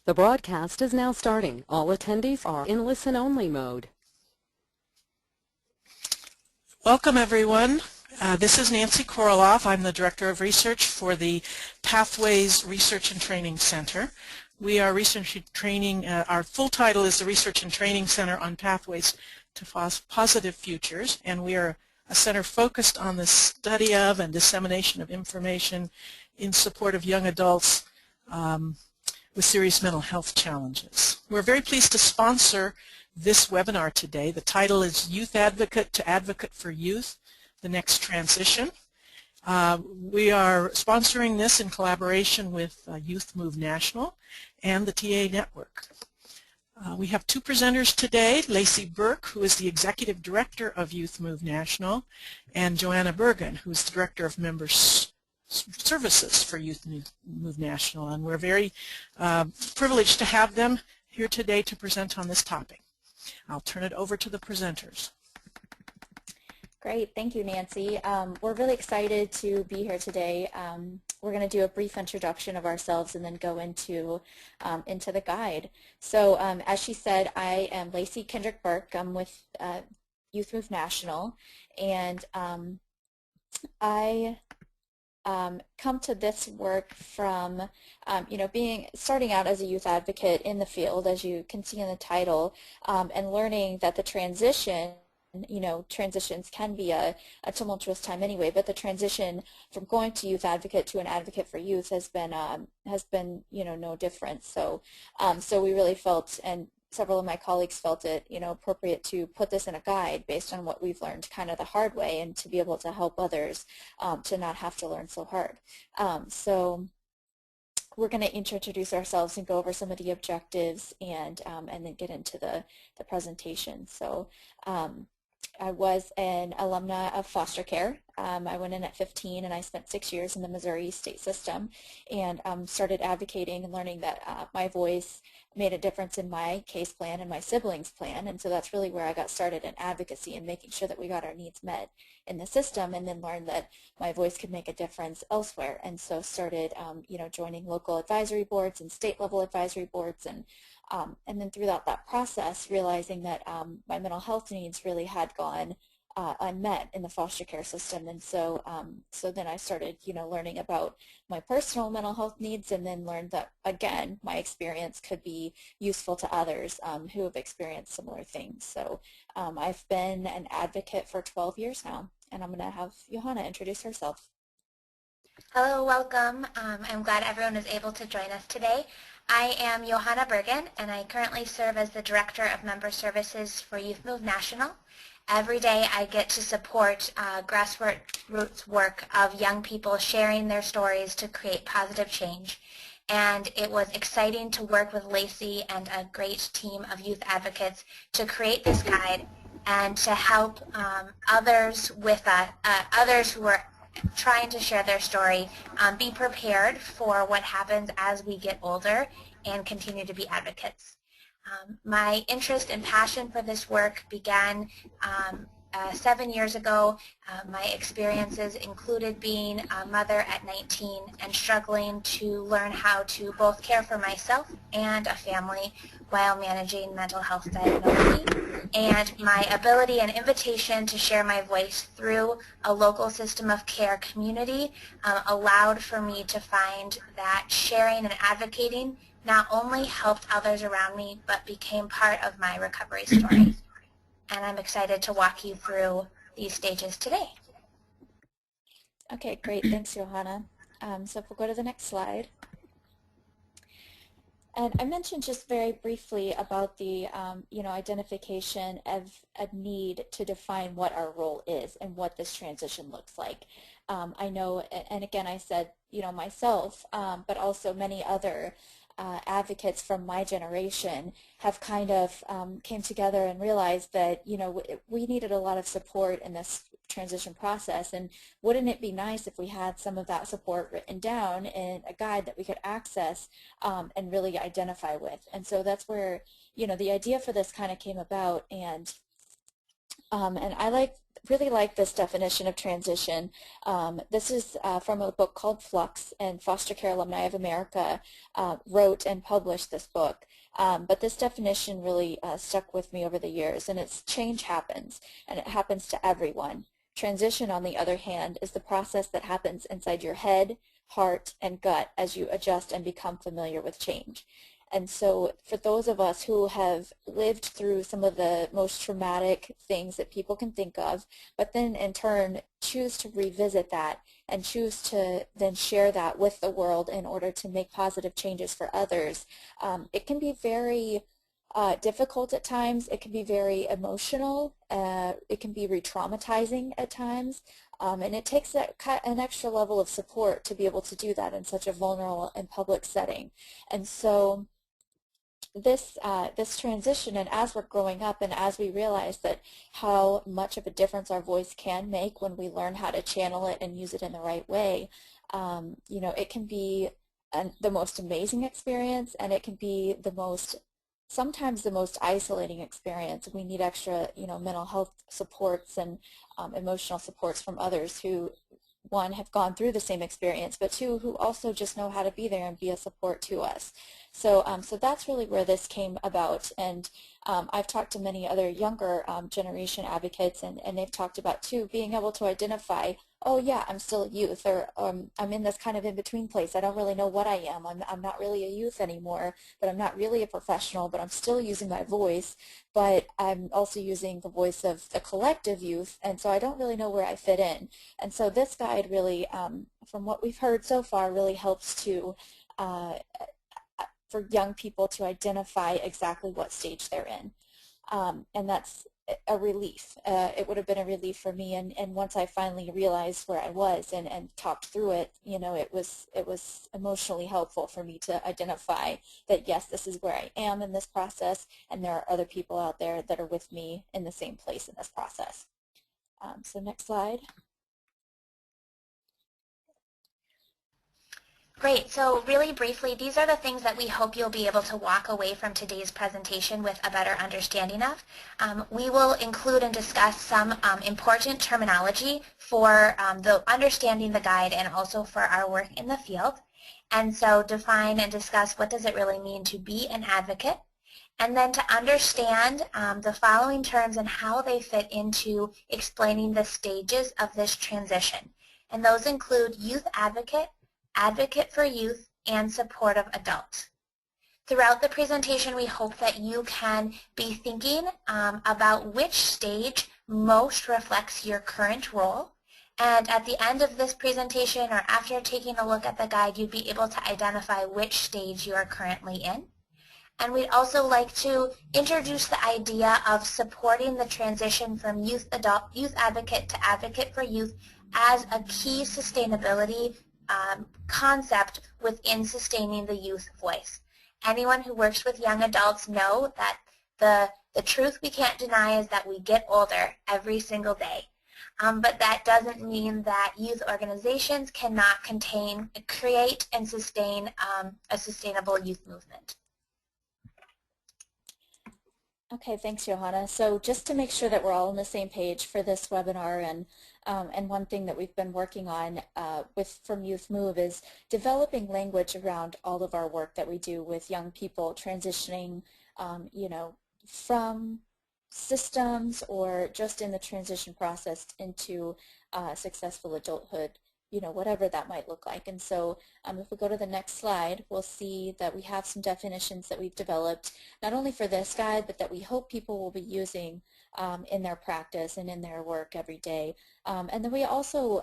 The broadcast is now starting. All attendees are in listen-only mode. Welcome, everyone. This is Nancy Koroloff. I'm the Director of Research for the Pathways Research and Training Center. We are research and training, our full title is the Research and Training Center on Pathways to Positive Futures, and we are a center focused on the study of and dissemination of information in support of young adults with serious mental health challenges. We're very pleased to sponsor this webinar today. The title is Youth Advocate to Advocate for Youth, the Next Transition. We are sponsoring this in collaboration with Youth Move National and the TA Network. We have two presenters today, Lacey Burke, who is the Executive Director of Youth Move National, and Joanna Bergen, who is the Director of Member Services for Youth Move National. And we're very privileged to have them here today to present on this topic. I'll turn it over to the presenters. Great, thank you, Nancy. We're really excited to be here today. We're going to do a brief introduction of ourselves and then go into the guide. So as she said, I am Lacey Kendrick Burke. I'm with Youth Move National, and I come to this work from starting out as a youth advocate in the field, as you can see in the title, and learning that the transitions can be a tumultuous time anyway, but the transition from going to youth advocate to an advocate for youth has been no different. So we really felt, and several of my colleagues felt it appropriate to put this in a guide based on what we've learned kind of the hard way, and to be able to help others to not have to learn so hard. So we're going to introduce ourselves and go over some of the objectives, and then get into the presentation. So I was an alumna of foster care. I went in at 15, and I spent 6 years in the Missouri state system, and started advocating and learning that my voice made a difference in my case plan and my siblings' plan. And so that's really where I got started in advocacy and making sure that we got our needs met in the system, and then learned that my voice could make a difference elsewhere. And so started joining local advisory boards and state level advisory boards, and then throughout that process realizing that my mental health needs really had gone unmet in the foster care system. And so then I started learning about my personal mental health needs, and then learned that, again, my experience could be useful to others who have experienced similar things. So I've been an advocate for 12 years now, and I'm going to have Johanna introduce herself. Hello, welcome. I'm glad everyone is able to join us today. I am Johanna Bergen, and I currently serve as the Director of Member Services for Youth Move National. Every day I get to support grassroots work of young people sharing their stories to create positive change. And it was exciting to work with Lacey and a great team of youth advocates to create this guide, and to help others who are trying to share their story be prepared for what happens as we get older and continue to be advocates. My interest and passion for this work began 7 years ago. My experiences included being a mother at 19 and struggling to learn how to both care for myself and a family while managing mental health diagnosis. And my ability and invitation to share my voice through a local system of care community allowed for me to find that sharing and advocating not only helped others around me, but became part of my recovery story. And I'm excited to walk you through these stages today. Okay, great. Thanks, Johanna. So if we'll go to the next slide. And I mentioned just very briefly about the identification of a need to define what our role is and what this transition looks like. I know, and again, I said, myself, but also many other advocates from my generation have kind of came together and realized that we needed a lot of support in this transition process, and wouldn't it be nice if we had some of that support written down in a guide that we could access and really identify with. And so that's where the idea for this kind of came about. And And I really like this definition of transition. This is from a book called Flux, and Foster Care Alumni of America wrote and published this book. But this definition really stuck with me over the years, and it's change happens, and it happens to everyone. Transition, on the other hand, is the process that happens inside your head, heart, and gut as you adjust and become familiar with change. And so for those of us who have lived through some of the most traumatic things that people can think of, but then in turn choose to revisit that and choose to then share that with the world in order to make positive changes for others, it can be very difficult at times. It can be very emotional. It can be re-traumatizing at times. And it takes an extra level of support to be able to do that in such a vulnerable and public setting. And so this transition, and as we're growing up and as we realize that how much of a difference our voice can make when we learn how to channel it and use it in the right way, you know, it can be the most amazing experience, and it can be sometimes the most isolating experience. We need extra, you know, mental health supports and emotional supports from others who, one, have gone through the same experience, but two, who also just know how to be there and be a support to us. So, so that's really where this came about. And I've talked to many other younger generation advocates, and they've talked about, too, being able to identify, oh, yeah, I'm still a youth, or I'm in this kind of in-between place. I don't really know what I am. I'm not really a youth anymore, but I'm not really a professional, but I'm still using my voice, but I'm also using the voice of the collective youth, and so I don't really know where I fit in. And so this guide really, from what we've heard so far, really helps to for young people to identify exactly what stage they're in. And that's a relief. It would have been a relief for me, and once I finally realized where I was and talked through it, you know, it was emotionally helpful for me to identify that, yes, this is where I am in this process, and there are other people out there that are with me in the same place in this process. So next slide. Great. So really briefly, these are the things that we hope you'll be able to walk away from today's presentation with a better understanding of. We will include and discuss some important terminology for the understanding the guide and also for our work in the field. And so define and discuss what does it really mean to be an advocate, and then to understand the following terms and how they fit into explaining the stages of this transition. And those include youth advocate, advocate for youth, and supportive adult. Throughout the presentation, we hope that you can be thinking about which stage most reflects your current role. And at the end of this presentation, or after taking a look at the guide, you'd be able to identify which stage you are currently in. And we'd also like to introduce the idea of supporting the transition from youth advocate to advocate for youth as a key sustainability concept within sustaining the youth voice. Anyone who works with young adults know that the truth we can't deny is that we get older every single day. But that doesn't mean that youth organizations cannot create and sustain a sustainable youth movement. Okay, thanks, Johanna. So just to make sure that we're all on the same page for this webinar, and one thing that we've been working on from Youth Move is developing language around all of our work that we do with young people transitioning, you know, from systems or just in the transition process into successful adulthood, you know, whatever that might look like. And so if we go to the next slide, we'll see that we have some definitions that we've developed, not only for this guide, but that we hope people will be using in their practice and in their work every day. And then we also,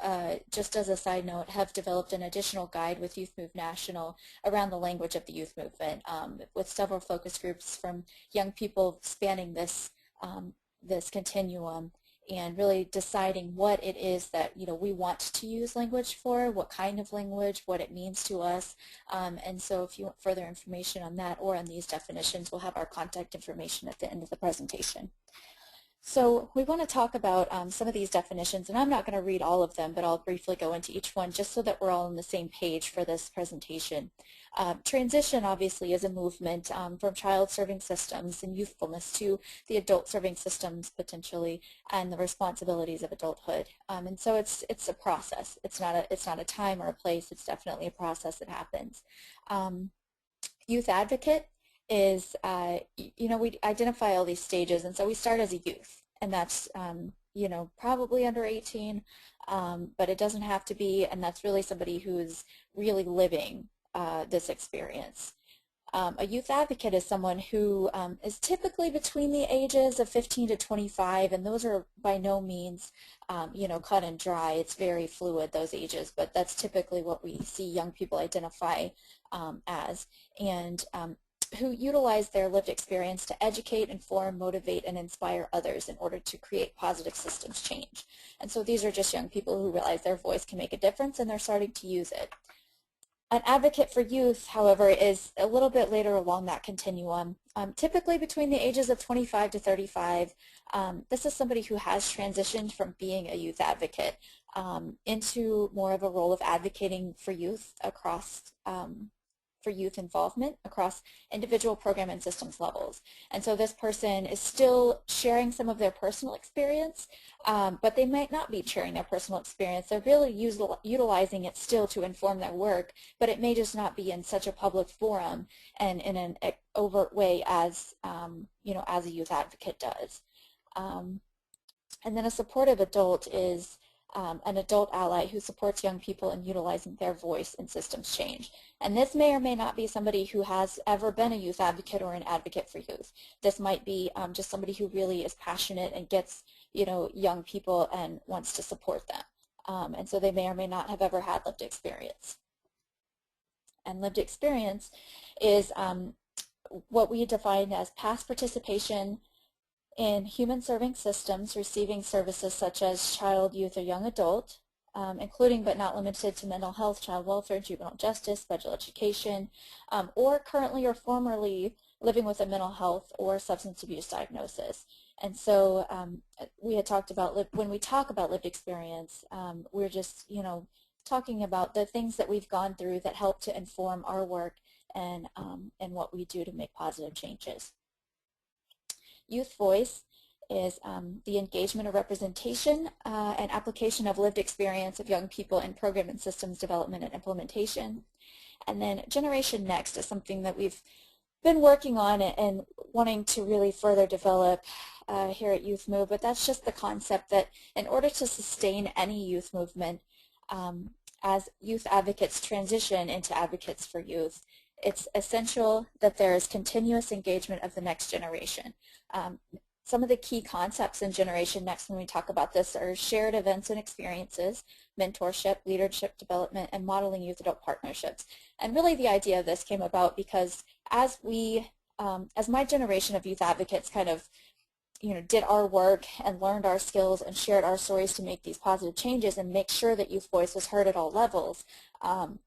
just as a side note, have developed an additional guide with Youth Move National around the language of the youth movement, with several focus groups from young people spanning this, this continuum, and really deciding what it is that, you know, we want to use language for, what kind of language, what it means to us. And so if you want further information on that or on these definitions, we'll have our contact information at the end of the presentation. So we want to talk about some of these definitions, and I'm not going to read all of them, but I'll briefly go into each one just so that we're all on the same page for this presentation. Transition obviously is a movement from child serving systems and youthfulness to the adult serving systems potentially and the responsibilities of adulthood. And so it's a process. It's not a time or a place. It's definitely a process that happens. Youth advocate is, we identify all these stages, and so we start as a youth, and that's, probably under 18, but it doesn't have to be, and that's really somebody who's really living this experience. A youth advocate is someone who is typically between the ages of 15 to 25, and those are by no means, cut and dry. It's very fluid, those ages, but that's typically what we see young people identify as, and who utilize their lived experience to educate, inform, motivate, and inspire others in order to create positive systems change. And so these are just young people who realize their voice can make a difference, and they're starting to use it. An advocate for youth, however, is a little bit later along that continuum, typically between the ages of 25 to 35. This is somebody who has transitioned from being a youth advocate into more of a role of advocating for youth across for youth involvement across individual program and systems levels. And so this person is still sharing some of their personal experience, but they might not be sharing their personal experience. They're really utilizing it still to inform their work, but it may just not be in such a public forum and in an overt way as, as a youth advocate does. And then a supportive adult is an adult ally who supports young people in utilizing their voice in systems change. And this may or may not be somebody who has ever been a youth advocate or an advocate for youth. This might be just somebody who really is passionate and gets, young people and wants to support them. And so they may or may not have ever had lived experience. And lived experience is what we define as past participation in human-serving systems receiving services such as child, youth, or young adult, including but not limited to mental health, child welfare, juvenile justice, special education, or currently or formerly living with a mental health or substance abuse diagnosis. And so we had talked about, when we talk about lived experience, we're just, talking about the things that we've gone through that help to inform our work and what we do to make positive changes. Youth voice is the engagement or representation and application of lived experience of young people in program and systems development and implementation. And then Generation Next is something that we've been working on and wanting to really further develop here at Youth Move, but that's just the concept that in order to sustain any youth movement, as youth advocates transition into advocates for youth, it's essential that there is continuous engagement of the next generation. Some of the key concepts in Generation Next when we talk about this are shared events and experiences, mentorship, leadership development, and modeling youth-adult partnerships. And really the idea of this came about because as my generation of youth advocates kind of did our work and learned our skills and shared our stories to make these positive changes and make sure that youth voice was heard at all levels.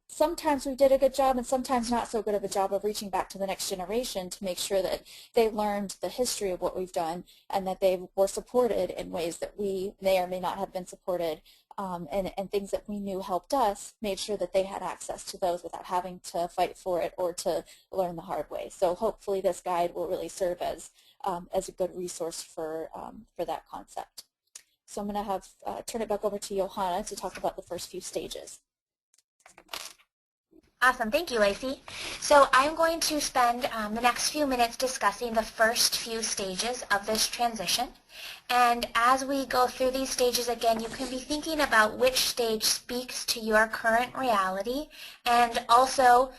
Sometimes we did a good job and sometimes not so good of a job of reaching back to the next generation to make sure that they learned the history of what we've done and that they were supported in ways that we may or may not have been supported, and things that we knew helped us, made sure that they had access to those without having to fight for it or to learn the hard way. So hopefully this guide will really serve as a good resource for that concept. So I'm going to turn it back over to Johanna to talk about the first few stages. Awesome. Thank you, Lacey. So I'm going to spend the next few minutes discussing the first few stages of this transition. And as we go through these stages again, you can be thinking about which stage speaks to your current reality, and also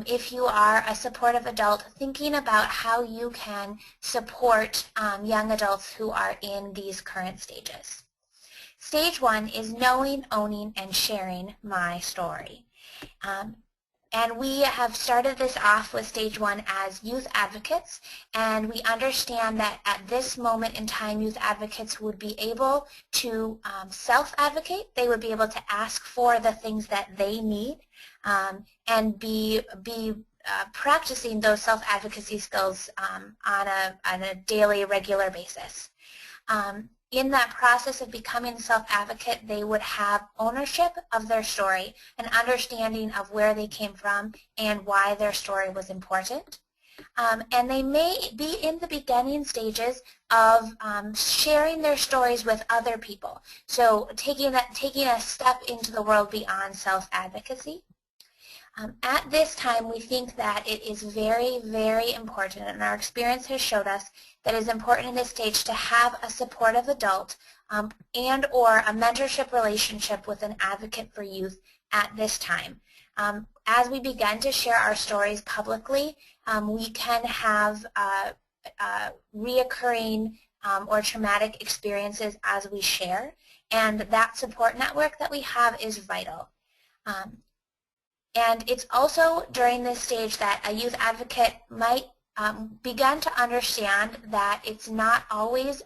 if you are a supportive adult, thinking about how you can support young adults who are in these current stages. Stage 1 is knowing, owning, and sharing my story. And we have started this off with stage 1 as youth advocates, and we understand that at this moment in time, youth advocates would be able to self-advocate. They would be able to ask for the things that they need and be practicing those self-advocacy skills on a daily, regular basis. in that process of becoming a self-advocate, they would have ownership of their story, an understanding of where they came from and why their story was important. And they may be in the beginning stages of sharing their stories with other people. So taking a step into the world beyond self-advocacy. At this time, we think that it is very, very important, and our experience has showed us that it is important in this stage to have a supportive adult and or a mentorship relationship with an advocate for youth at this time. As we begin to share our stories publicly, we can have reoccurring or traumatic experiences as we share, and that support network that we have is vital. And it's also during this stage that a youth advocate might begin to understand that it's not always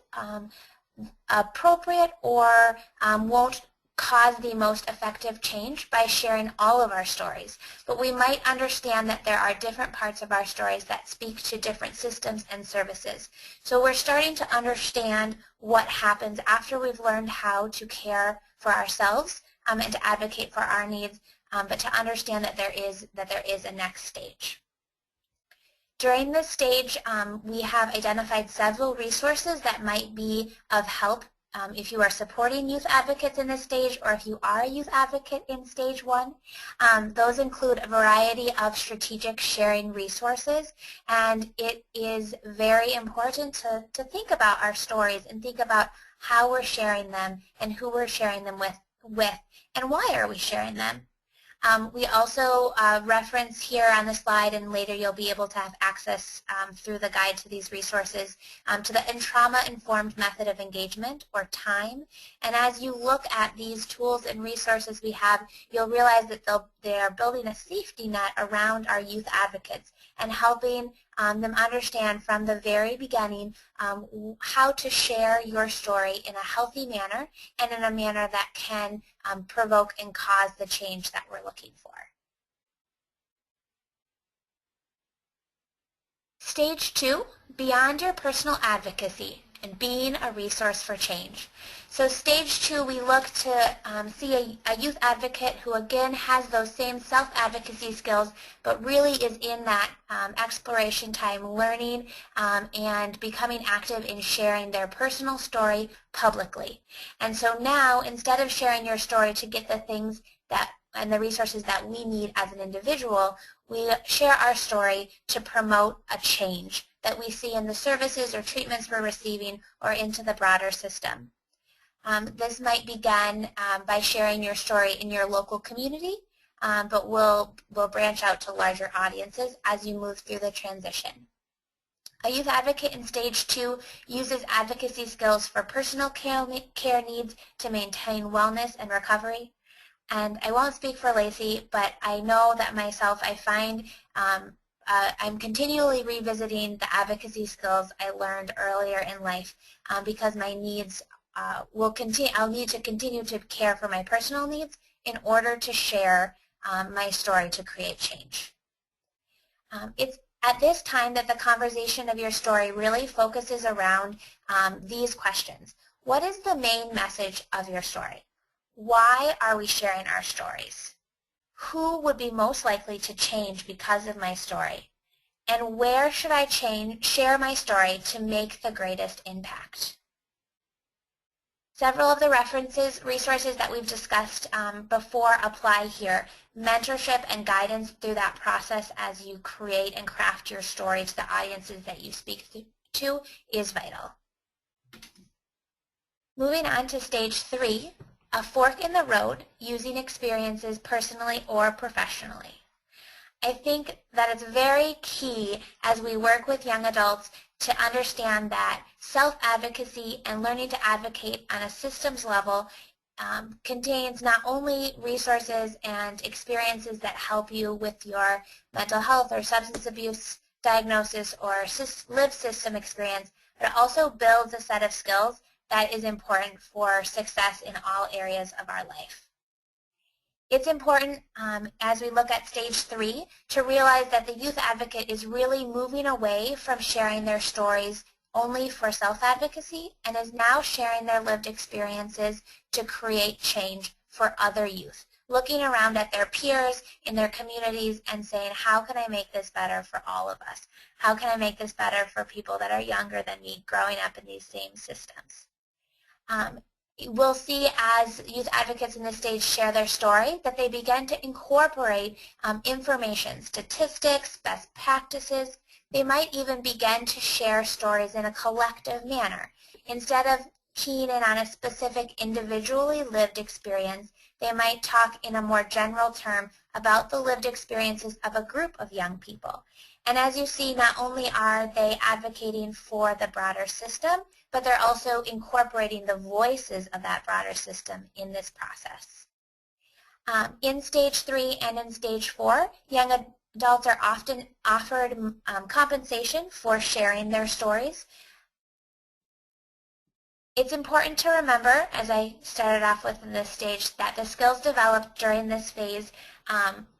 appropriate or won't cause the most effective change by sharing all of our stories. But we might understand that there are different parts of our stories that speak to different systems and services. So we're starting to understand what happens after we've learned how to care for ourselves and to advocate for our needs, but to understand that there is a next stage. During this stage, we have identified several resources that might be of help if you are supporting youth advocates in this stage, or if you are a youth advocate in stage 1. Those include a variety of strategic sharing resources, and it is very important to think about our stories and think about how we're sharing them and who we're sharing them with and why are we sharing them. We also reference here on the slide, and later you'll be able to have access through the guide to these resources, to the trauma-informed method of engagement, or TIME. And as you look at these tools and resources we have, you'll realize that they are building a safety net around our youth advocates and helping them understand from the very beginning how to share your story in a healthy manner and in a manner that can provoke and cause the change that we're looking for. Stage 2, beyond your personal advocacy and being a resource for change. So stage 2, we look to see a youth advocate who again has those same self-advocacy skills, but really is in that exploration time, learning and becoming active in sharing their personal story publicly. And so now, instead of sharing your story to get the things and the resources that we need as an individual, we share our story to promote a change that we see in the services or treatments we're receiving or into the broader system. This might begin by sharing your story in your local community, but we'll branch out to larger audiences as you move through the transition. A youth advocate in stage 2 uses advocacy skills for personal care needs to maintain wellness and recovery. And I won't speak for Lacey, but I know that myself, I find I'm continually revisiting the advocacy skills I learned earlier in life because my needs I'll need to continue to care for my personal needs in order to share my story to create change. It's at this time that the conversation of your story really focuses around these questions. What is the main message of your story? Why are we sharing our stories? Who would be most likely to change because of my story? And where should I share my story to make the greatest impact? Several of the resources that we've discussed before apply here. Mentorship and guidance through that process as you create and craft your story to the audiences that you speak to is vital. Moving on to stage 3, a fork in the road, using experiences personally or professionally. I think that it's very key as we work with young adults to understand that self-advocacy and learning to advocate on a systems level contains not only resources and experiences that help you with your mental health or substance abuse diagnosis or lived system experience, but it also builds a set of skills that is important for success in all areas of our life. It's important as we look at stage 3 to realize that the youth advocate is really moving away from sharing their stories only for self-advocacy and is now sharing their lived experiences to create change for other youth, looking around at their peers in their communities and saying, how can I make this better for all of us? How can I make this better for people that are younger than me growing up in these same systems? We'll see as youth advocates in this stage share their story that they begin to incorporate information, statistics, best practices. They might even begin to share stories in a collective manner. Instead of keying in on a specific individually lived experience, they might talk in a more general term about the lived experiences of a group of young people. And as you see, not only are they advocating for the broader system, but they're also incorporating the voices of that broader system in this process. In stage 3 and in stage 4, young adults are often offered compensation for sharing their stories. It's important to remember, as I started off with in this stage, that the skills developed during this phase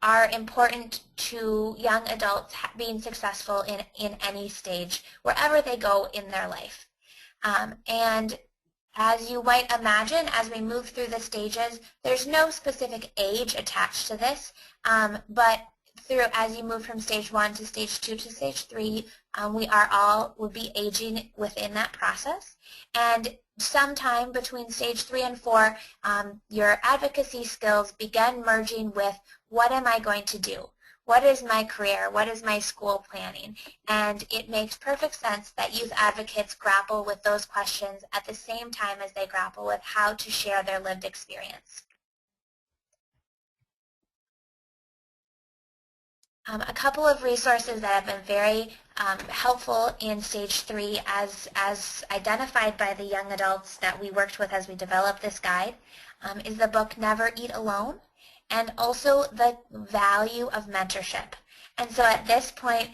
are important to young adults being successful in any stage, wherever they go in their life. And as you might imagine, as we move through the stages, there's no specific age attached to this, but as you move from stage 1 to stage 2 to stage 3, we will be aging within that process. And sometime between stage 3 and 4, your advocacy skills begin merging with, what am I going to do? What is my career? What is my school planning? And it makes perfect sense that youth advocates grapple with those questions at the same time as they grapple with how to share their lived experience. A couple of resources that have been very helpful in stage 3 as identified by the young adults that we worked with as we developed this guide is the book Never Eat Alone, and also the value of mentorship. And so at this point,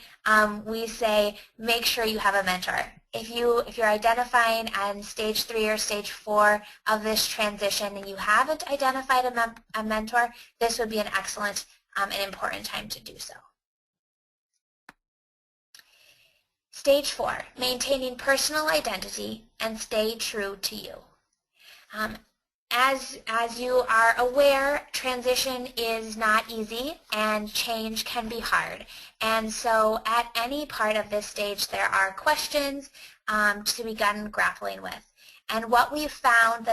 we say make sure you have a mentor. If you're identifying on stage 3 or stage 4 of this transition and you haven't identified a mentor, this would be an excellent an important time to do so. Stage 4, maintaining personal identity and stay true to you. As you are aware, transition is not easy and change can be hard. And so at any part of this stage, there are questions to begin grappling with. And what we've found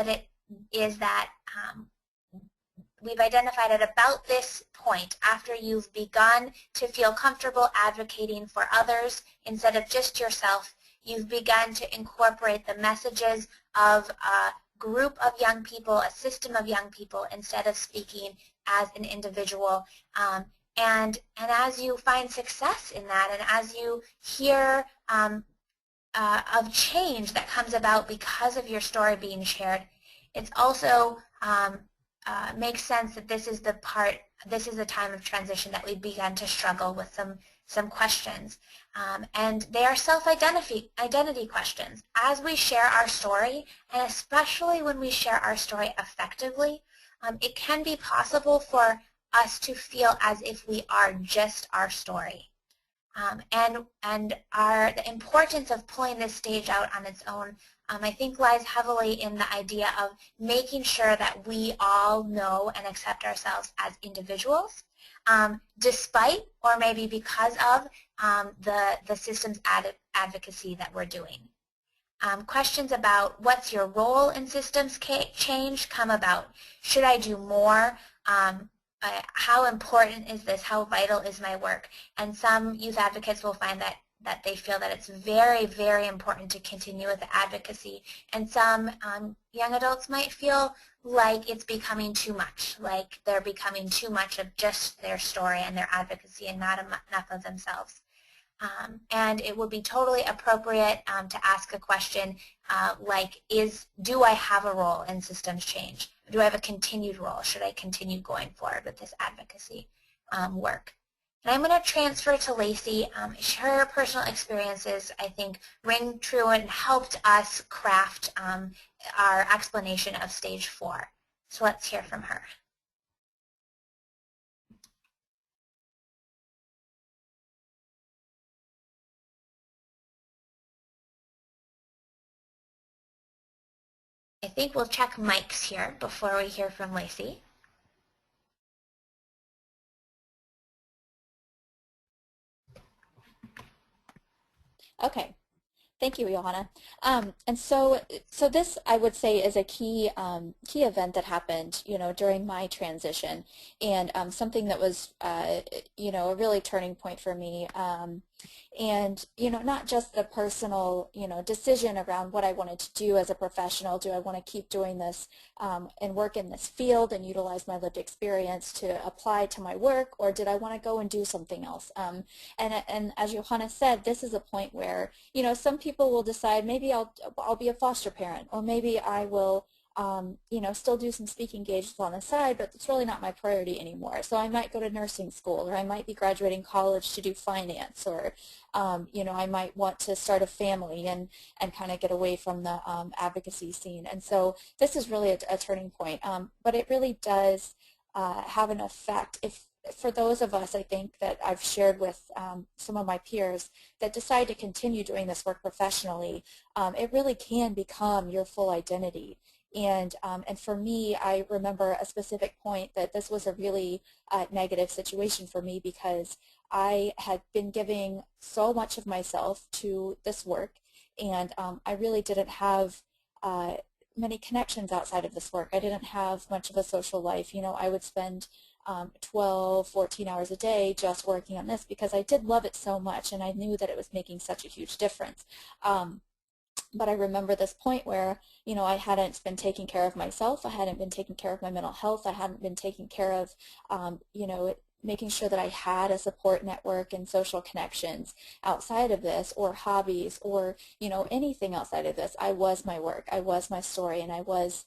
is that we've identified at about this point, after you've begun to feel comfortable advocating for others instead of just yourself, you've begun to incorporate the messages of a group of young people, a system of young people, instead of speaking as an individual. And as you find success in that, and as you hear of change that comes about because of your story being shared, it's also makes sense that this is the time of transition that we've begun to struggle with some questions. And they are self-identity questions. As we share our story, and especially when we share our story effectively, it can be possible for us to feel as if we are just our story. And the importance of pulling this stage out on its own, I think, lies heavily in the idea of making sure that we all know and accept ourselves as individuals, despite or maybe because of the system's advocacy that we're doing. Questions about what's your role in systems change come about. Should I do more? How important is this? How vital is my work? And some youth advocates will find that they feel that it's very, very important to continue with the advocacy. And some young adults might feel like it's becoming too much, like they're becoming too much of just their story and their advocacy and not enough of themselves. And it would be totally appropriate to ask a question like, do I have a role in systems change? Do I have a continued role? Should I continue going forward with this advocacy work? And I'm going to transfer to Lacey. Her personal experiences, I think, ring true and helped us craft our explanation of stage 4. So let's hear from her. I think we'll check mics here before we hear from Lacey. Okay. Thank you, Johanna. And so this, I would say, is a key event that happened, during my transition, and something that was, a really turning point for me. And not just the personal, decision around what I wanted to do as a professional. Do I want to keep doing this and work in this field and utilize my lived experience to apply to my work, or did I want to go and do something else? And as Johanna said, this is a point where some people will decide maybe I'll be a foster parent, or maybe I will still do some speaking engagements on the side, but it's really not my priority anymore. So I might go to nursing school, or I might be graduating college to do finance, or I might want to start a family and kind of get away from the advocacy scene. And so this is really a turning point, but it really does have an effect. For those of us, I think, that I've shared with some of my peers that decide to continue doing this work professionally, it really can become your full identity. And for me, I remember a specific point that this was a really negative situation for me, because I had been giving so much of myself to this work, and I really didn't have many connections outside of this work. I didn't have much of a social life. I would spend 12, 14 hours a day just working on this because I did love it so much, and I knew that it was making such a huge difference. But I remember this point where, I hadn't been taking care of myself. I hadn't been taking care of my mental health. I hadn't been taking care of, making sure that I had a support network and social connections outside of this, or hobbies, or, anything outside of this. I was my work. I was my story, and I was,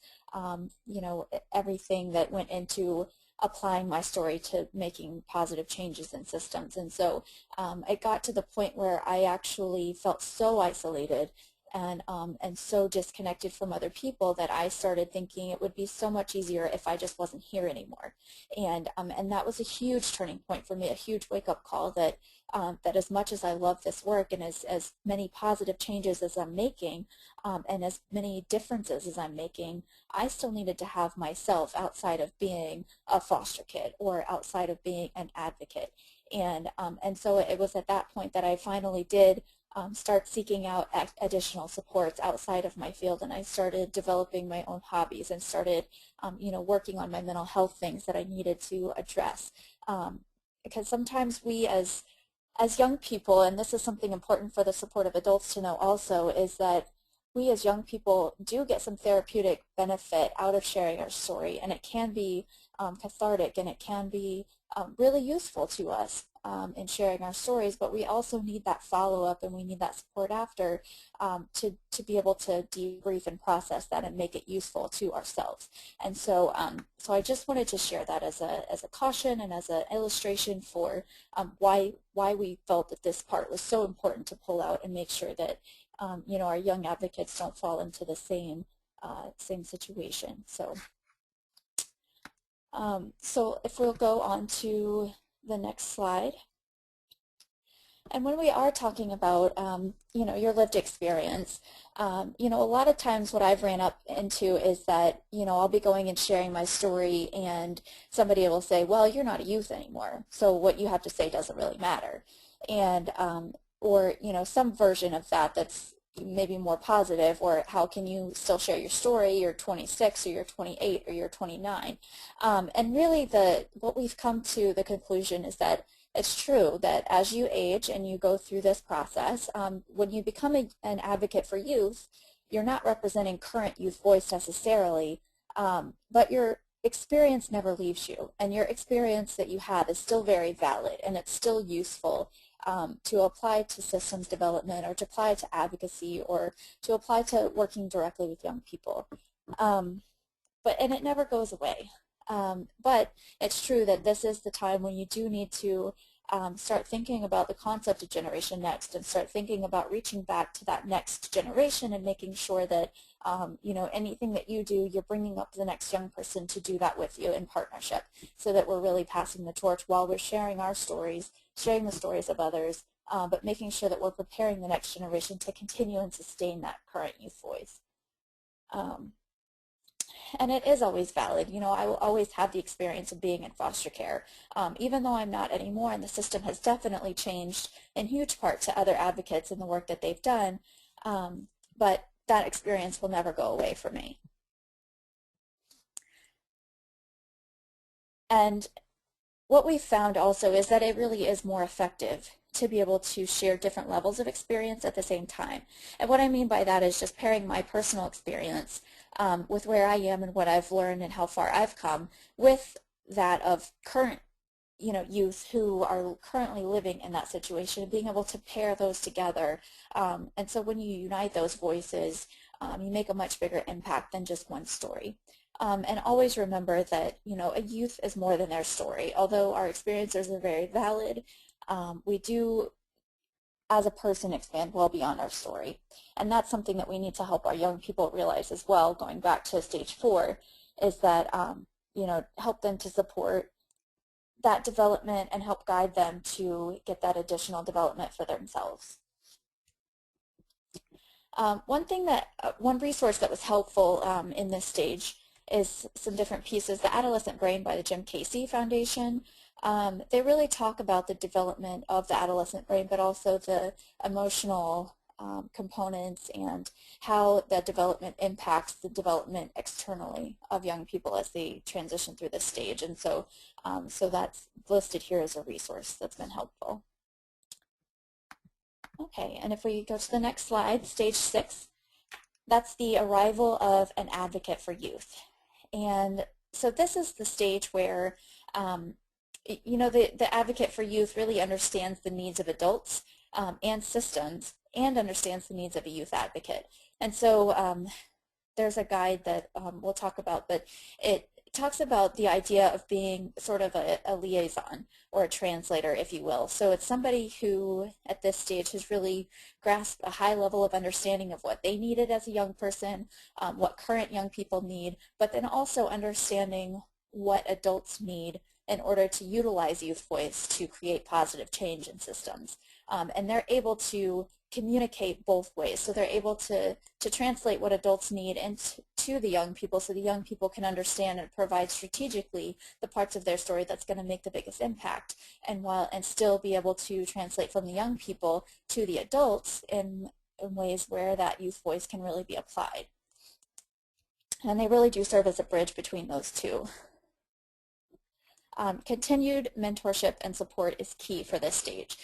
everything that went into applying my story to making positive changes in systems. And so it got to the point where I actually felt so isolated and so disconnected from other people that I started thinking it would be so much easier if I just wasn't here anymore. And that was a huge turning point for me, a huge wake-up call that that as much as I love this work, and as many positive changes as I'm making, and as many differences as I'm making, I still needed to have myself outside of being a foster kid or outside of being an advocate. And so it was at that point that I finally did start seeking out additional supports outside of my field, and I started developing my own hobbies and started, working on my mental health things that I needed to address. Because sometimes we as young people, and this is something important for the supportive adults to know also, is that we as young people do get some therapeutic benefit out of sharing our story, and it can be cathartic, and it can be really useful to us in sharing our stories, but we also need that follow-up, and we need that support after to be able to debrief and process that and make it useful to ourselves. And so so I just wanted to share that as a caution and as an illustration for why we felt that this part was so important to pull out and make sure that our young advocates don't fall into the same situation. So so if we'll go on to the next slide. And when we are talking about, your lived experience, a lot of times what I've ran up into is that, I'll be going and sharing my story, and somebody will say, well, you're not a youth anymore, so what you have to say doesn't really matter. And, or, some version of that that's maybe more positive, or how can you still share your story? You're 26, or you're 28, or you're 29. And really what we've come to the conclusion is that it's true that as you age and you go through this process, when you become an advocate for youth, you're not representing current youth voice necessarily, but your experience never leaves you, and your experience that you have is still very valid, and it's still useful to apply to systems development, or to apply to advocacy, or to apply to working directly with young people. And it never goes away. But it's true that this is the time when you do need to start thinking about the concept of Generation Next, and start thinking about reaching back to that next generation and making sure that anything that you do, you're bringing up the next young person to do that with you in partnership, so that we're really passing the torch while we're sharing our stories, sharing the stories of others, but making sure that we're preparing the next generation to continue and sustain that current youth voice. and it is always valid. You know, I will always have the experience of being in foster care, even though I'm not anymore, and the system has definitely changed in huge part to other advocates and the work that they've done, but that experience will never go away for me. And what we've found also is that it really is more effective to be able to share different levels of experience at the same time. And what I mean by that is just pairing my personal experience with where I am and what I've learned and how far I've come with that of current youth who are currently living in that situation, and being able to pair those together. And so when you unite those voices, you make a much bigger impact than just one story. And always remember that, a youth is more than their story. Although our experiences are very valid, we do, as a person, expand well beyond our story. And that's something that we need to help our young people realize as well, going back to stage 4, is that, help them to support that development and help guide them to get that additional development for themselves. One resource that was helpful in this stage is some different pieces. The Adolescent Brain by the Jim Casey Foundation. They really talk about the development of the adolescent brain, but also the emotional components and how that development impacts the development externally of young people as they transition through this stage. And so, so that's listed here as a resource that's been helpful. Okay, and if we go to the next slide, stage 6, that's the arrival of an advocate for youth. And so this is the stage where, the advocate for youth really understands the needs of adults and systems, and understands the needs of a youth advocate. And so there's a guide that we'll talk about, but it talks about the idea of being sort of a liaison or a translator, if you will. So it's somebody who at this stage has really grasped a high level of understanding of what they needed as a young person, what current young people need, but then also understanding what adults need in order to utilize youth voice to create positive change in systems. And they're able to communicate both ways. So they're able to translate what adults need into the young people, so the young people can understand and provide strategically the parts of their story that's going to make the biggest impact, and still be able to translate from the young people to the adults in ways where that youth voice can really be applied. And they really do serve as a bridge between those two. Continued mentorship and support is key for this stage.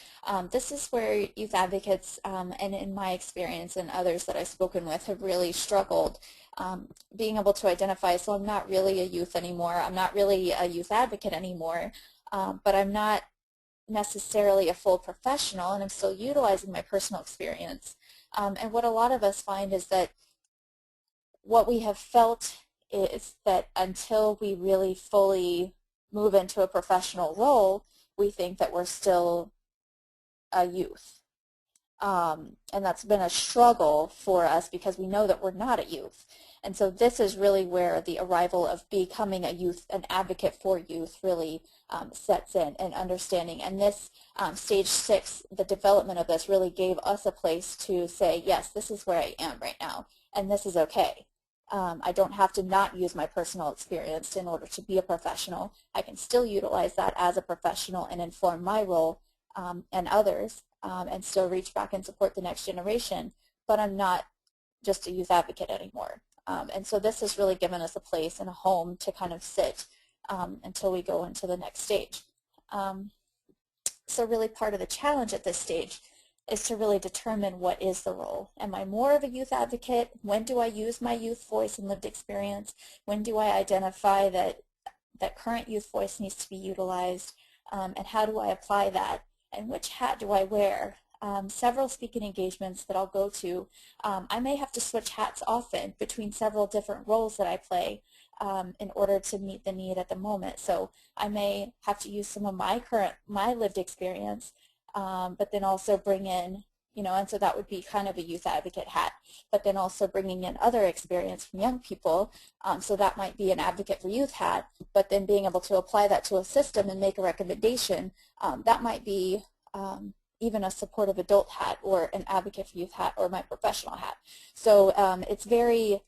This is where youth advocates, and in my experience and others that I've spoken with, have really struggled being able to identify, so I'm not really a youth anymore, I'm not really a youth advocate anymore, but I'm not necessarily a full professional, and I'm still utilizing my personal experience. And what a lot of us find is that what we have felt is that until we really fully move into a professional role, we think that we're still a youth. And that's been a struggle for us because we know that we're not a youth. And so this is really where the arrival of becoming a youth, an advocate for youth, really sets in, and understanding. And this stage 6, the development of this really gave us a place to say, yes, this is where I am right now, and this is okay. I don't have to not use my personal experience in order to be a professional. I can still utilize that as a professional and inform my role and others, and still reach back and support the next generation, but I'm not just a youth advocate anymore. And so this has really given us a place and a home to kind of sit until we go into the next stage. So really part of the challenge at this stage is to really determine what is the role. Am I more of a youth advocate? When do I use my youth voice and lived experience? When do I identify that current youth voice needs to be utilized? And how do I apply that? And which hat do I wear? Several speaking engagements that I'll go to, I may have to switch hats often between several different roles that I play in order to meet the need at the moment. So I may have to use some of my lived experience, but then also bring in, and so that would be kind of a youth advocate hat, but then also bringing in other experience from young people, so that might be an advocate for youth hat, but then being able to apply that to a system and make a recommendation, that might be even a supportive adult hat, or an advocate for youth hat, or my professional hat. So it's very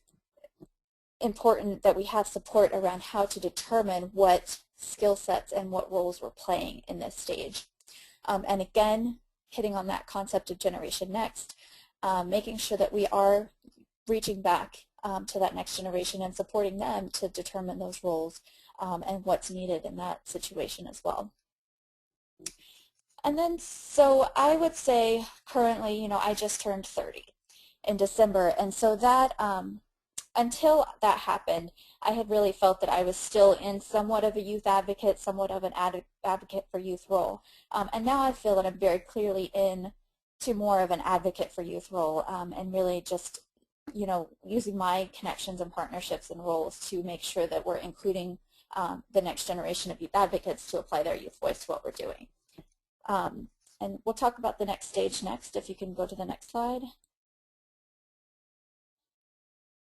important that we have support around how to determine what skill sets and what roles we're playing in this stage. And again, hitting on that concept of Generation Next, making sure that we are reaching back to that next generation and supporting them to determine those roles and what's needed in that situation as well. And then, so I would say currently, I just turned 30 in December, and so that until that happened, I had really felt that I was still in somewhat of a youth advocate, somewhat of an advocate for youth role. And now I feel that I'm very clearly in to more of an advocate for youth role and really just, using my connections and partnerships and roles to make sure that we're including the next generation of youth advocates to apply their youth voice to what we're doing. And we'll talk about the next stage next, if you can go to the next slide.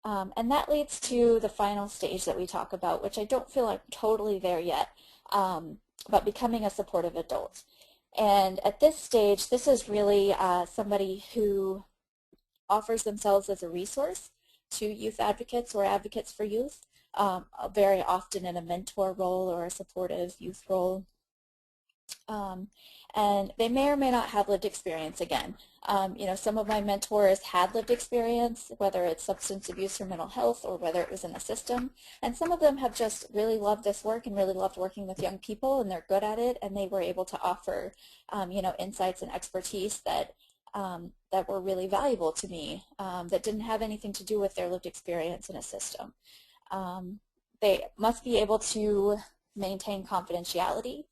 And that leads to the final stage that we talk about, which I don't feel I'm totally there yet, about becoming a supportive adult. And at this stage, this is really somebody who offers themselves as a resource to youth advocates or advocates for youth, very often in a mentor role or a supportive youth role. And they may or may not have lived experience again. Some of my mentors had lived experience, whether it's substance abuse or mental health or whether it was in the system. And some of them have just really loved this work and really loved working with young people, and they're good at it, and they were able to offer, insights and expertise that that were really valuable to me, that didn't have anything to do with their lived experience in a system. They must be able to maintain confidentiality,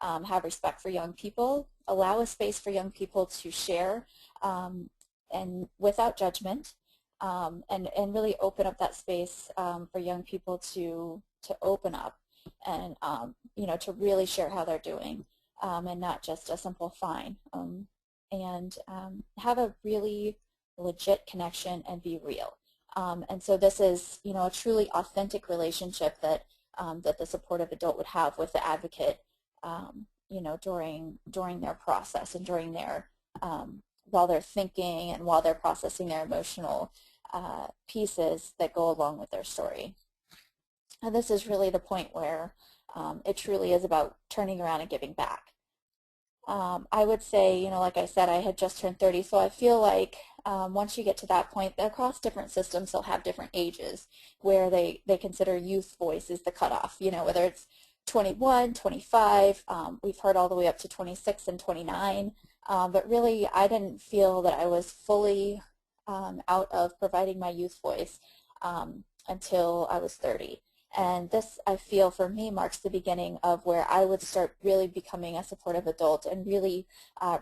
have respect for young people, allow a space for young people to share and without judgment, and really open up that space for young people to open up and to really share how they're doing and not just a simple fine, and have a really legit connection and be real. And so this is a truly authentic relationship that that the supportive adult would have with the advocate, during their process and during their while they're thinking and while they're processing their emotional pieces that go along with their story. And this is really the point where it truly is about turning around and giving back. I would say, like I said, I had just turned 30, so I feel like once you get to that point, across different systems, they'll have different ages where they consider youth voice is the cutoff, whether it's 21, 25, we've heard all the way up to 26 and 29, but really I didn't feel that I was fully out of providing my youth voice until I was 30. And this, I feel, for me, marks the beginning of where I would start really becoming a supportive adult and really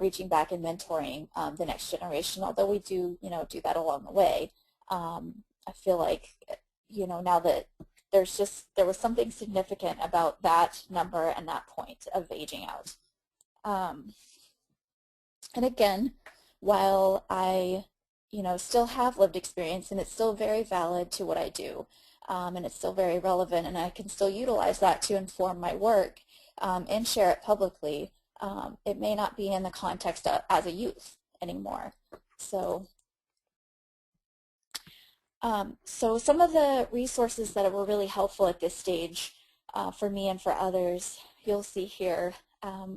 reaching back and mentoring the next generation. Although we do, do that along the way, I feel like, now that there was something significant about that number and that point of aging out. And again, while I, still have lived experience and it's still very valid to what I do, and it's still very relevant, and I can still utilize that to inform my work and share it publicly, it may not be in the context of, as a youth anymore. So some of the resources that were really helpful at this stage for me and for others, you'll see here,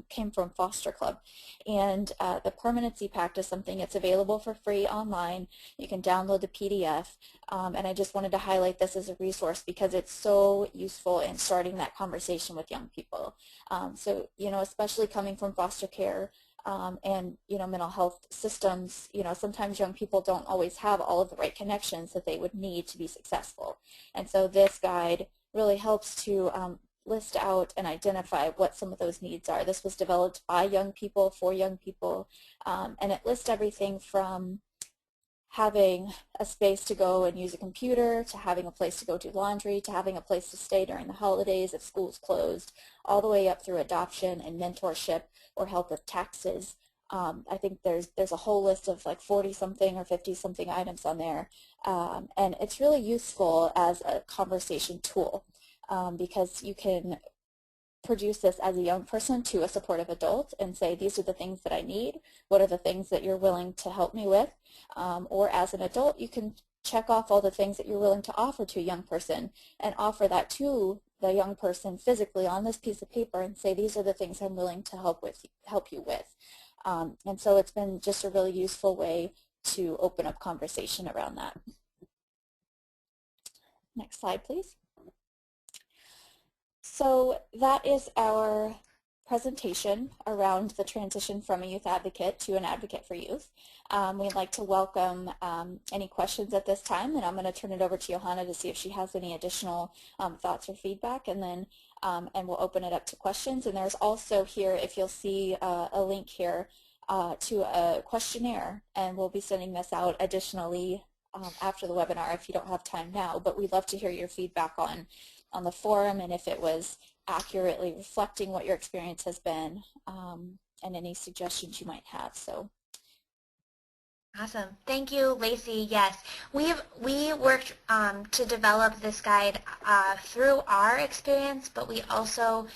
came from Foster Club. And the Permanency Pact is something that's available for free online. You can download the PDF. And I just wanted to highlight this as a resource because it's so useful in starting that conversation with young people. So, especially coming from foster care, and mental health systems, sometimes young people don't always have all of the right connections that they would need to be successful. And so this guide really helps to list out and identify what some of those needs are. This was developed by young people for young people, and it lists everything from having a space to go and use a computer, to having a place to go do laundry, to having a place to stay during the holidays if school's closed, all the way up through adoption and mentorship or help with taxes. I think there's a whole list of like 40-something or 50-something items on there, and it's really useful as a conversation tool because you can produce this as a young person to a supportive adult and say, these are the things that I need, what are the things that you're willing to help me with, or as an adult you can check off all the things that you're willing to offer to a young person and offer that to the young person physically on this piece of paper and say, these are the things I'm willing to help you with. And so it's been just a really useful way to open up conversation around that. Next slide, please. So that is our presentation around the transition from a youth advocate to an advocate for youth. We'd like to welcome any questions at this time, and I'm going to turn it over to Johanna to see if she has any additional thoughts or feedback, and then and we'll open it up to questions. And there's also here, if you'll see a link here to a questionnaire, and we'll be sending this out additionally after the webinar if you don't have time now, but we'd love to hear your feedback on the forum and if it was accurately reflecting what your experience has been, and any suggestions you might have. So. Awesome. Thank you, Lacey. Yes, we worked to develop this guide through our experience, but we also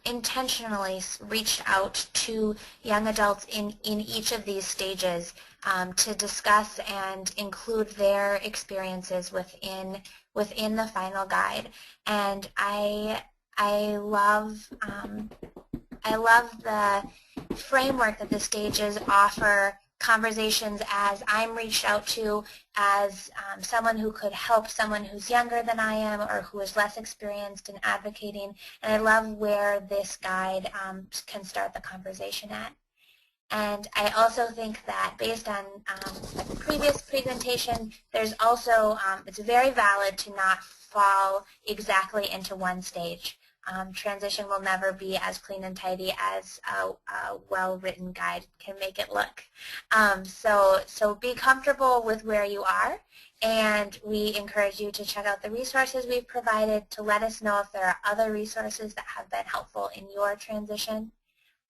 intentionally reached out to young adults in each of these stages to discuss and include their experiences within the final guide. And I love the framework that the stages offer. Conversations as I'm reached out to as someone who could help someone who's younger than I am or who is less experienced in advocating, and I love where this guide can start the conversation at. And I also think that based on the previous presentation, there's also, it's very valid to not fall exactly into one stage. Transition will never be as clean and tidy as a well-written guide can make it look. So be comfortable with where you are, and we encourage you to check out the resources we've provided to let us know if there are other resources that have been helpful in your transition.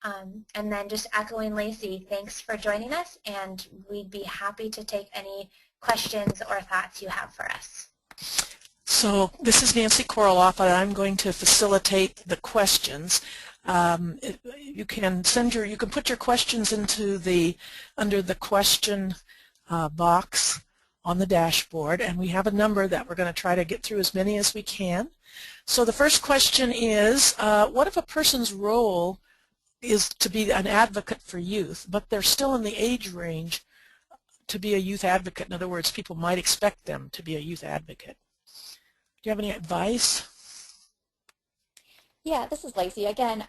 And then just echoing Lacey, thanks for joining us, and we'd be happy to take any questions or thoughts you have for us. So this is Nancy Koroloff, and I'm going to facilitate the questions. You can put your questions into under the question box on the dashboard, and we have a number that we're going to try to get through as many as we can. So the first question is, what if a person's role is to be an advocate for youth, but they're still in the age range to be a youth advocate? In other words, people might expect them to be a youth advocate. Do you have any advice? Yeah, this is Lacey. Again,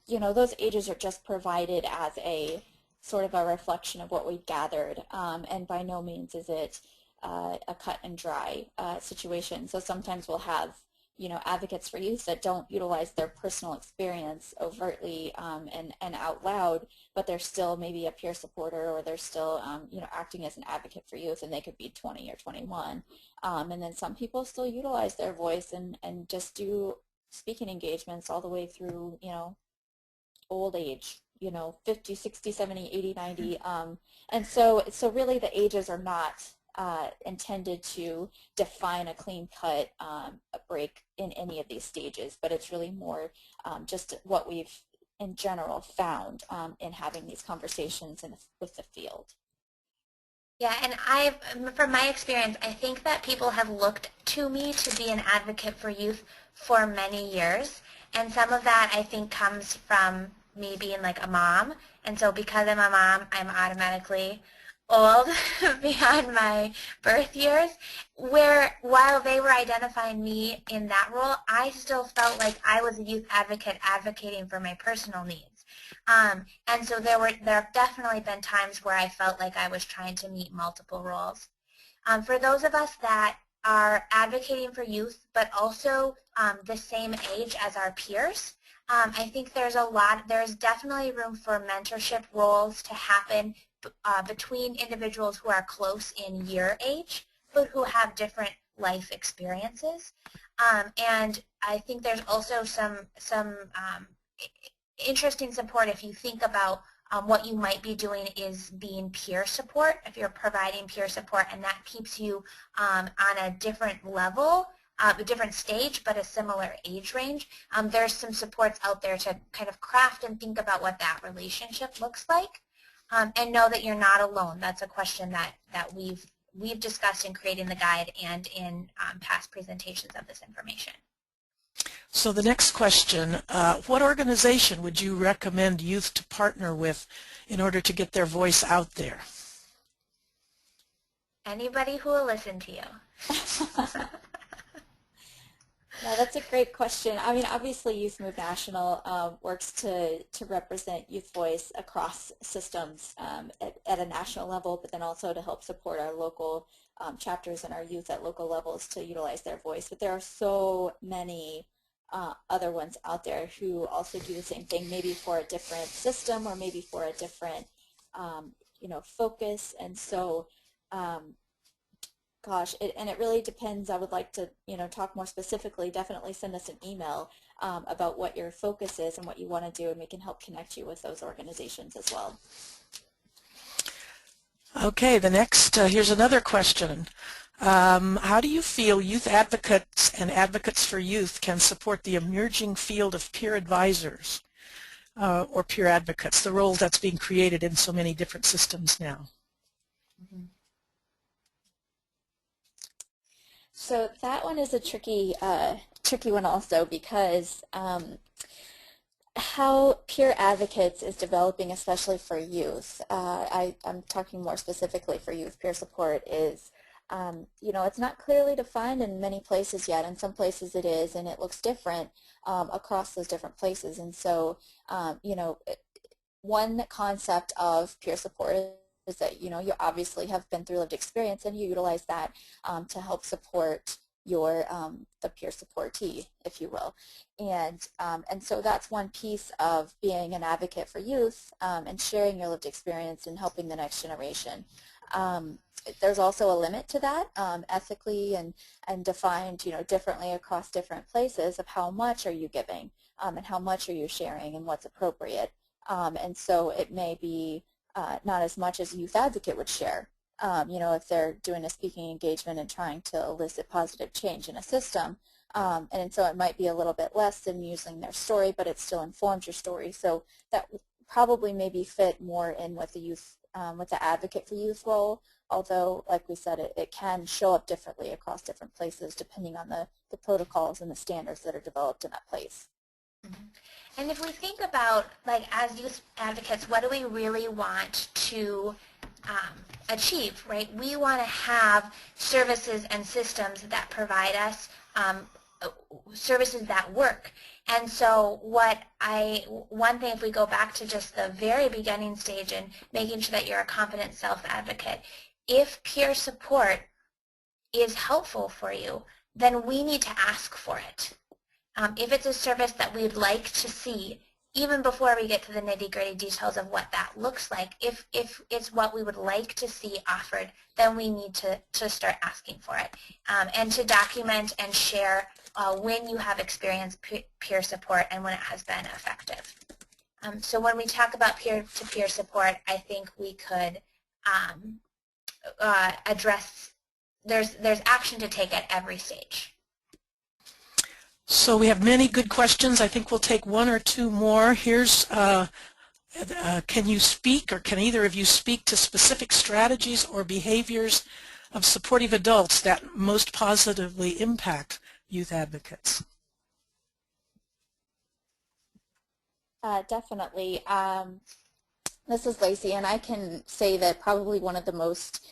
you know, those ages are just provided as a sort of a reflection of what we've gathered, and by no means is it a cut and dry situation. So sometimes we'll have, you know, advocates for youth that don't utilize their personal experience overtly and out loud, but they're still maybe a peer supporter, or they're still, you know, acting as an advocate for youth, and they could be 20 or 21. And then some people still utilize their voice and just do speaking engagements all the way through, you know, old age, you know, 50, 60, 70, 80, 90. And so really the ages are not intended to define a clean-cut break in any of these stages, but it's really more just what we've in general found in having these conversations with the field. Yeah, and from my experience, I think that people have looked to me to be an advocate for youth for many years, and some of that I think comes from me being like a mom, and so because I'm a mom, I'm automatically old beyond my birth years, where while they were identifying me in that role, I still felt like I was a youth advocate advocating for my personal needs. And so there have definitely been times where I felt like I was trying to meet multiple roles. For those of us that are advocating for youth but also the same age as our peers, I think there's definitely room for mentorship roles to happen between individuals who are close in year age but who have different life experiences. And I think there's also some interesting support if you think about what you might be doing is being peer support, if you're providing peer support, and that keeps you on a different level, a different stage, but a similar age range. There's some supports out there to kind of craft and think about what that relationship looks like, and know that you're not alone. That's a question that we've we've discussed in creating the guide and in past presentations of this information. So the next question, what organization would you recommend youth to partner with in order to get their voice out there? Anybody who will listen to you. No, that's a great question. I mean, obviously Youth Move National works to represent youth voice across systems at a national level, but then also to help support our local chapters and our youth at local levels to utilize their voice. But there are so many other ones out there who also do the same thing, maybe for a different system or maybe for a different focus. And so gosh, and it really depends. I would like to, talk more specifically. Definitely send us an email about what your focus is and what you want to do, and we can help connect you with those organizations as well. Okay, the next, here's another question. How do you feel youth advocates and advocates for youth can support the emerging field of peer advisors or peer advocates, the role that's being created in so many different systems now? Mm-hmm. So that one is a tricky one also, because how peer advocates is developing, especially for youth. I'm talking more specifically for youth. Peer support is, it's not clearly defined in many places yet. In some places it is, and it looks different across those different places. And so, one concept of peer support is that, you obviously have been through lived experience and you utilize that to help support your the peer supportee, if you will. And so that's one piece of being an advocate for youth and sharing your lived experience and helping the next generation. There's also a limit to that ethically and defined differently across different places of how much are you giving and how much are you sharing and what's appropriate. And so it may be not as much as a youth advocate would share. If they're doing a speaking engagement and trying to elicit positive change in a system. And so it might be a little bit less than using their story, but it still informs your story. So that probably maybe fit more in with the youth, with the advocate for youth role, although, like we said, it can show up differently across different places depending on the protocols and the standards that are developed in that place. Mm-hmm. And if we think about, like, as youth advocates, what do we really want to achieve, right? We want to have services and systems that provide us services that work. And so one thing, if we go back to just the very beginning stage and making sure that you're a confident self-advocate, if peer support is helpful for you, then we need to ask for it. If it's a service that we'd like to see, even before we get to the nitty-gritty details of what that looks like, if it's what we would like to see offered, then we need to start asking for it. And to document and share when you have experienced peer support and when it has been effective. So when we talk about peer-to-peer support, I think we could address, there's action to take at every stage. So we have many good questions. I think we'll take one or two more. Here's, can you speak, or can either of you speak to specific strategies or behaviors of supportive adults that most positively impact youth advocates? Definitely. This is Lacey, and I can say that probably one of the most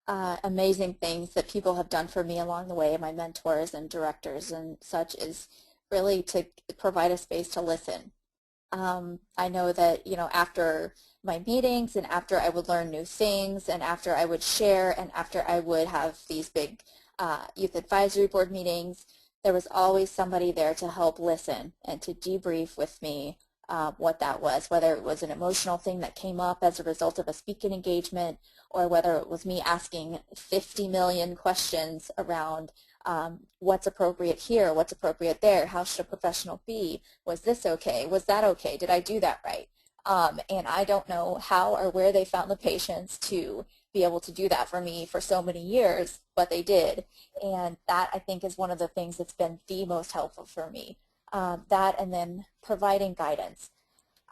amazing things that people have done for me along the way, my mentors and directors and such, is really to provide a space to listen. I know that, after my meetings and after I would learn new things and after I would share and after I would have these big youth advisory board meetings, there was always somebody there to help listen and to debrief with me what that was, whether it was an emotional thing that came up as a result of a speaking engagement, or whether it was me asking 50 million questions around what's appropriate here, what's appropriate there, how should a professional be, was this okay, was that okay, did I do that right? And I don't know how or where they found the patience to be able to do that for me for so many years, but they did. And that, I think, is one of the things that's been the most helpful for me. That, and then providing guidance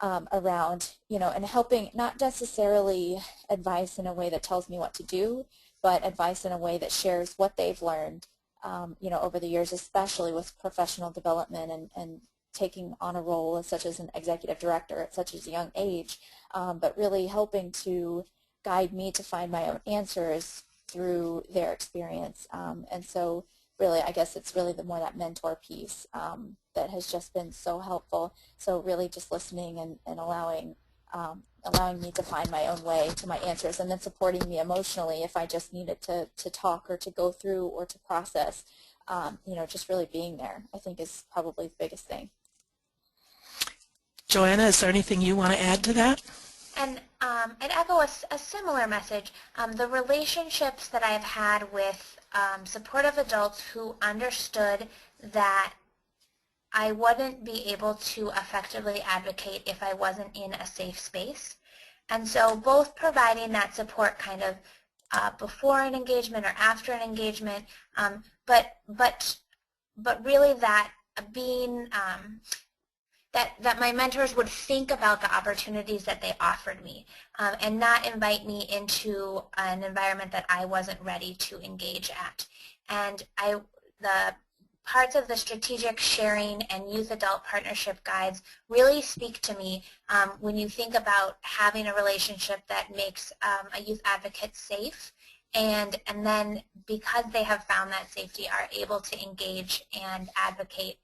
around, and helping, not necessarily advice in a way that tells me what to do, but advice in a way that shares what they've learned over the years, especially with professional development and taking on a role such as an executive director at such a young age, but really helping to guide me to find my own answers through their experience. And so really, I guess it's really more that mentor piece that has just been so helpful. So really just listening and allowing me to find my own way to my answers, and then supporting me emotionally if I just needed to talk or to go through or to process. Just really being there, I think, is probably the biggest thing. Joanna, is there anything you want to add to that? And I'd echo a similar message. The relationships that I've had with supportive adults who understood that I wouldn't be able to effectively advocate if I wasn't in a safe space. And so both providing that support kind of before an engagement or after an engagement, but really that being that my mentors would think about the opportunities that they offered me and not invite me into an environment that I wasn't ready to engage at. And the parts of the strategic sharing and youth adult partnership guides really speak to me when you think about having a relationship that makes a youth advocate safe, and then because they have found that safety are able to engage and advocate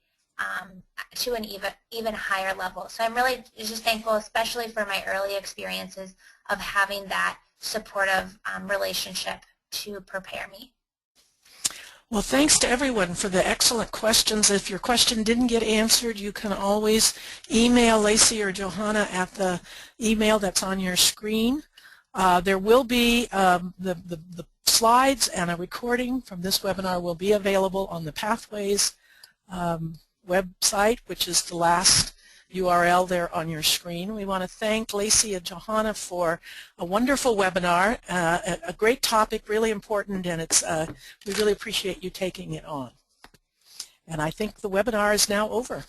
to an even higher level. So I'm really just thankful, especially for my early experiences of having that supportive relationship to prepare me. Well, thanks to everyone for the excellent questions. If your question didn't get answered, you can always email Lacey or Johanna at the email that's on your screen. There will be the slides and a recording from this webinar will be available on the Pathways website, which is the last URL there on your screen. We want to thank Lacey and Johanna for a wonderful webinar, a great topic, really important, and we really appreciate you taking it on. And I think the webinar is now over.